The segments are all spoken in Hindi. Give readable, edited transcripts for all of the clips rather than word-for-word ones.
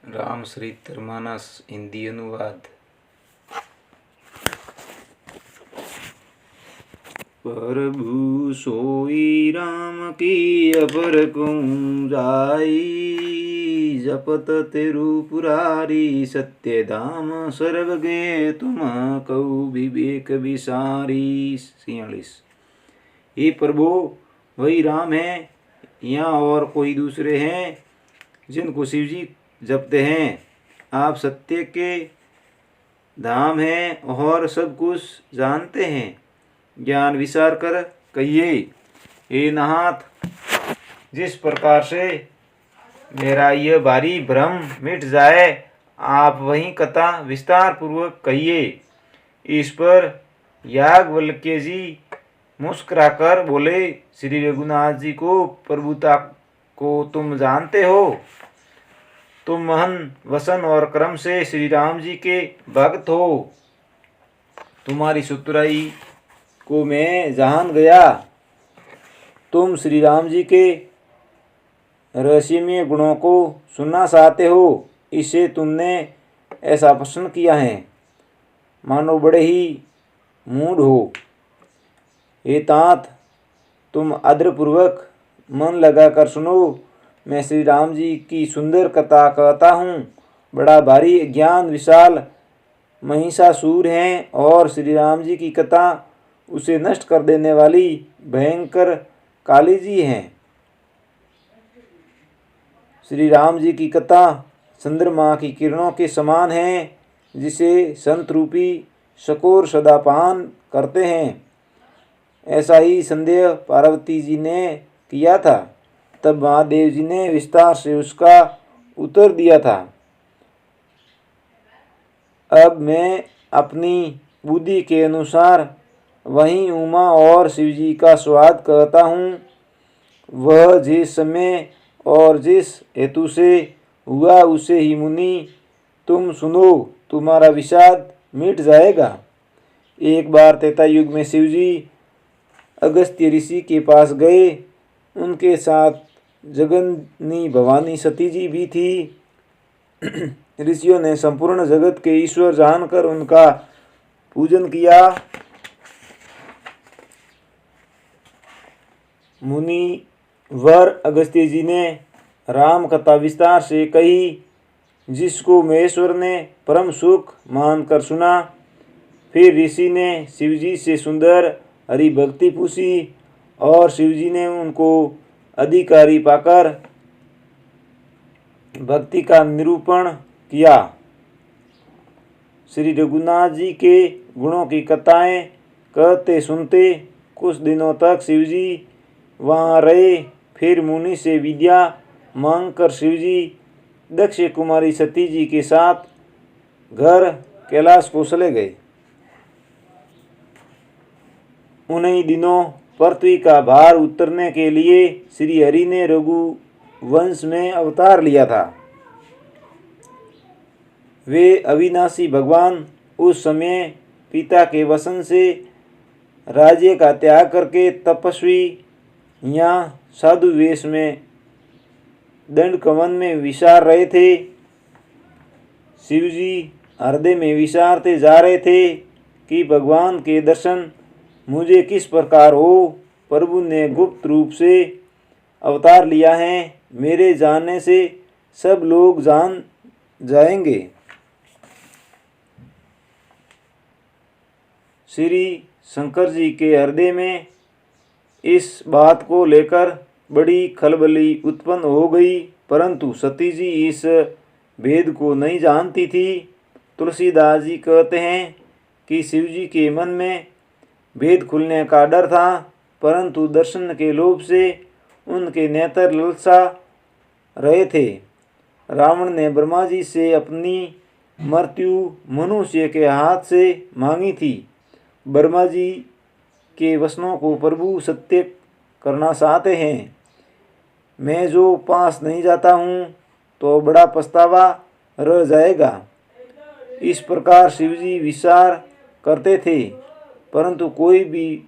रामचरितमानस हिंदी अनुवाद। प्रभु सोई राम की अपर कौन जाई, जपत तेरु पुरारी सत्य धाम सर्वगे तुम कऊ विवेक विसारी। 46। हे प्रभु, वही राम है या और कोई दूसरे हैं जिनको शिव जी जपते हैं। आप सत्य के धाम हैं और सब कुछ जानते हैं। ज्ञान विचार कर कहिए, हे नाथ, जिस प्रकार से मेरा यह भारी भ्रम मिट जाए, आप वही कथा विस्तार पूर्वक कहिए। इस पर याज्ञवल्क्य जी मुस्कुराकर बोले, श्री रघुनाथ जी को प्रभुता को तुम जानते हो। तुम महन वसन और क्रम से श्री राम जी के भक्त हो। तुम्हारी चतुराई को मैं जान गया। तुम श्री राम जी के रहस्यमय गुणों को सुनना चाहते हो, इससे तुमने ऐसा प्रश्न किया है, मानो बड़े ही मूढ़ हो। हे तात, तुम आदरपूर्वक मन लगाकर सुनो। मैं श्री राम जी की सुंदर कथा कहता हूँ। बड़ा भारी ज्ञान विशाल महिषासुर हैं और श्री राम जी की कथा उसे नष्ट कर देने वाली भयंकर काली जी हैं। श्री राम जी की कथा चंद्रमा की किरणों के समान है, जिसे संत रूपी शकोर सदा पान करते हैं। ऐसा ही संदेह पार्वती जी ने किया था। तब महादेव जी ने विस्तार से उसका उत्तर दिया था। अब मैं अपनी बुद्धि के अनुसार वहीं उमा और शिव जी का स्वाद कहता हूँ। वह जिस समय और जिस हेतु से हुआ, उसे ही मुनि तुम सुनो, तुम्हारा विषाद मिट जाएगा। एक बार त्रेता युग में शिव जी अगस्त्य ऋषि के पास गए। उनके साथ जगन्नी भवानी सती जी भी थी। ऋषियों ने संपूर्ण जगत के ईश्वर जानकर उनका पूजन किया। मुनि वर अगस्त्य जी ने राम कथा विस्तार से कही, जिसको महेश्वर ने परम सुख मानकर सुना। फिर ऋषि ने शिव जी से सुंदर हरि भक्ति पूछी और शिव जी ने उनको अधिकारी पाकर भक्ति का निरूपण किया। श्री रघुनाथ जी के गुणों की कथाएं कहते सुनते कुछ दिनों तक शिव जी वहाँ रहे। फिर मुनि से विद्या मांगकर शिव जी दक्ष कुमारी सती जी के साथ घर कैलाश को चले गए। उन्हीं दिनों पृथ्वी का भार उतरने के लिए श्री हरि ने रघु वंश में अवतार लिया था। वे अविनाशी भगवान उस समय पिता के वचन से राज्य का त्याग करके तपस्वी या साधु वेश में दंडकवन में विचार रहे थे। शिव जी हृदय में विचारते जा रहे थे कि भगवान के दर्शन मुझे किस प्रकार हो। प्रभु ने गुप्त रूप से अवतार लिया है, मेरे जानने से सब लोग जान जाएंगे। श्री शंकर जी के हृदय में इस बात को लेकर बड़ी खलबली उत्पन्न हो गई, परंतु सती जी इस भेद को नहीं जानती थी। तुलसीदास जी कहते हैं कि शिव जी के मन में भेद खुलने का डर था, परंतु दर्शन के लोभ से उनके नेत्र ललचा रहे थे। रावण ने ब्रह्मा जी से अपनी मृत्यु मनुष्य के हाथ से मांगी थी। ब्रह्मा जी के वचनों को प्रभु सत्य करना चाहते हैं। मैं जो पास नहीं जाता हूँ तो बड़ा पछतावा रह जाएगा। इस प्रकार शिव जी विचार करते थे, परंतु कोई भी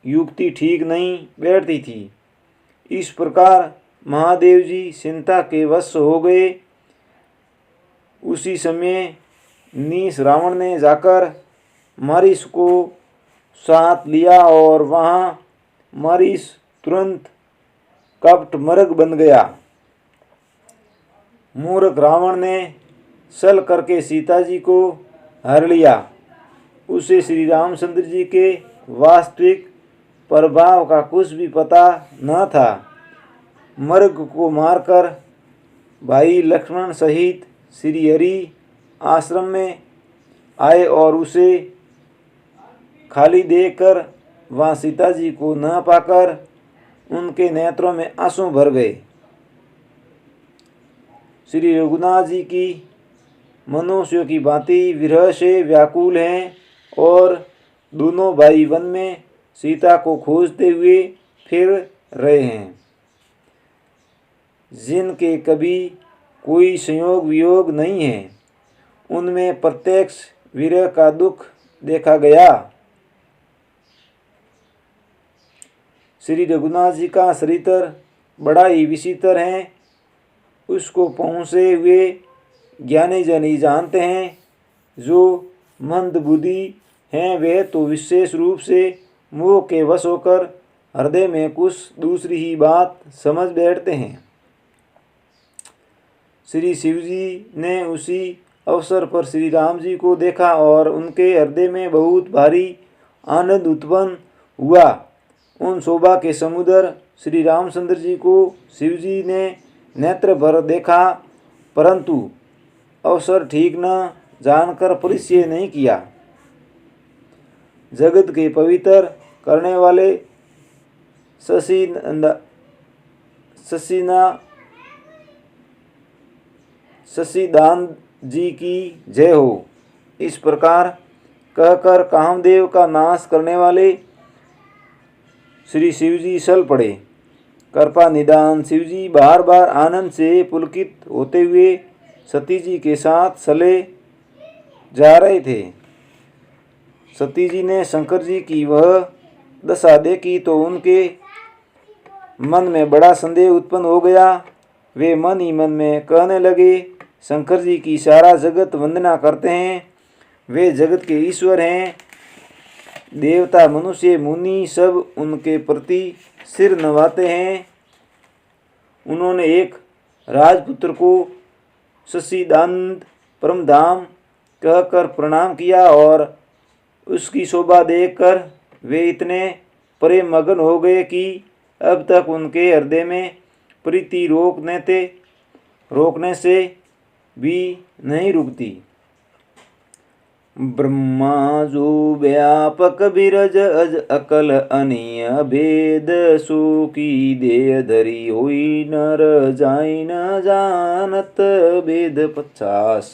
युक्ति ठीक नहीं बैठती थी। इस प्रकार महादेव जी चिंता के वश हो गए। उसी समय नीस रावण ने जाकर मारीस को साथ लिया और वहाँ मारीस तुरंत कपट मर्ग बन गया। मूर्ख रावण ने छल करके सीता जी को हर लिया। उसे श्री रामचंद्र जी के वास्तविक प्रभाव का कुछ भी पता न था। मर्ग को मारकर भाई लक्ष्मण सहित श्री हरि आश्रम में आए और उसे खाली देखकर वहाँ सीता जी को न पाकर उनके नेत्रों में आंसू भर गए। श्री रघुनाथ जी की मनुष्यों की भांति विरह से व्याकुल हैं और दोनों भाई वन में सीता को खोजते हुए फिर रहे हैं, जिनके कभी कोई संयोग वियोग नहीं है। उनमें प्रत्यक्ष विरह का दुख देखा गया। श्री रघुनाथ जी का चरित्र बड़ा ही विचित्र है। उसको पहुँचे हुए ज्ञानी जन ही जानते हैं। जो मंद बुद्धि हैं वे तो विशेष रूप से मोह के वश होकर हृदय में कुछ दूसरी ही बात समझ बैठते हैं। श्री शिव जी ने उसी अवसर पर श्री राम जी को देखा और उनके हृदय में बहुत भारी आनंद उत्पन्न हुआ। उन शोभा के समुद्र श्री रामचंद्र जी को शिव जी ने नेत्र भर देखा, परंतु अवसर ठीक न जानकर परिचय नहीं किया। जगत के पवित्र करने वाले शशिदानंद जी की जय हो। इस प्रकार कहकर कामदेव का नाश करने वाले श्री शिवजी चल पड़े। कृपा निदान शिवजी बार बार आनंद से पुलकित होते हुए सती जी के साथ चले जा रहे थे। सती जी ने शंकर जी की वह दशा देखी तो उनके मन में बड़ा संदेह उत्पन्न हो गया। वे मन ही मन में कहने लगे, शंकर जी की सारा जगत वंदना करते हैं, वे जगत के ईश्वर हैं। देवता मनुष्य मुनि सब उनके प्रति सिर नवाते हैं। उन्होंने एक राजपुत्र को शशिदानंद परमधाम कहकर प्रणाम किया और उसकी शोभा देखकर वे इतने प्रेम मगन हो गए कि अब तक उनके हृदय में प्रीति रोकने से भी नहीं रुकती। ब्रह्मा जो व्यापक बिरज अज अकल अनिय भेद सो की देह धरी हुई नर जाई न जानत भेद 50।